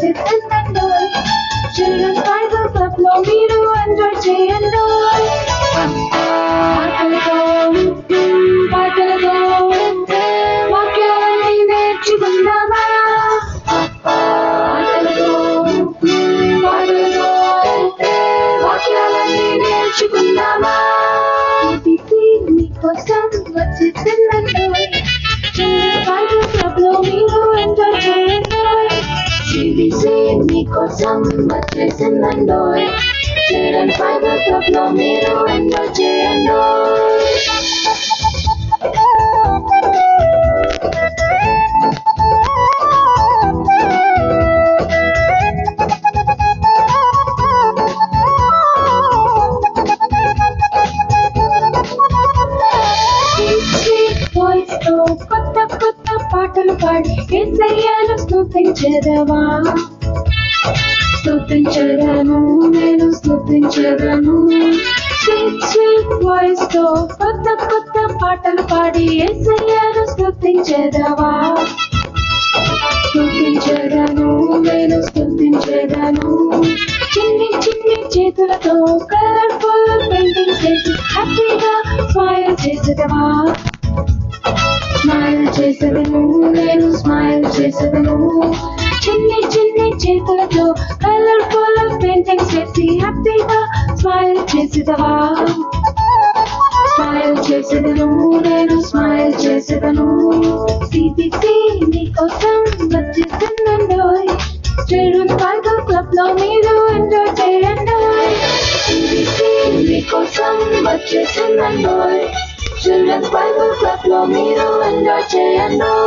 వచ్చేసిందండి. Children's Bible club లో మీరు ఎంజాయ్ చేయండి. పాటలతో పాటలతో వాక్యాలన్నీ నేర్చుకుందామా. పాటలతో పాటలతో వాక్యాలన్నీ నేర్చుకుందామా. మీకోసం వచ్చేసిందండి. చిల్డ్రన్స్ బైబిల్ క్లబ్ లో మీరు ఎంజాయ్ చేయండి. CBC మీకోసం వచ్చేసిందండి. చిల్డ్రన్స్ బైబిల్ క్లబ్ లో మీరు ఎంజాయ్ చేయండి. కొత్త కొత్త పాటలు పాడి యేసయ్యను స్తుతించెదవా. స్తుతించెదను, నేను స్తుతించెదను. స్వీట్ స్వీట్ వాయిస్ తో కొత్త కొత్త పాటలు పాడి యేసయ్యను స్తుతించెదవా. స్తుతించెదను, నేను స్తుతించెదను. చిన్ని చిన్ని చేతులతో కలర్ఫుల్ పెయింటింగ్స్ చేసి హ్యాపీగా స్మైల్ చేసేదవా. స్మైల్ చేసేదను, నేను స్మైల్ చేసేదను. చిన్ని చిన్ని చేతులతో కలర్ఫుల్ పెయింటింగ్స్ చేసి హ్యాపీగా స్మైల్ చేసేదవా. స్మైల్ చేసేదను, నేను స్మైల్ చేసేదను. CBC మీకోసం వచ్చేసిందండి. చిల్డ్రన్స్ బైబిల్ క్లబ్ లో మీరు ఎంజాయ్ చేయండి. CBC మీకోసం వచ్చేసిందండి. చిల్డ్రన్స్ బైబిల్ క్లబ్ లో మీరు ఎంజాయ్ చేయండి.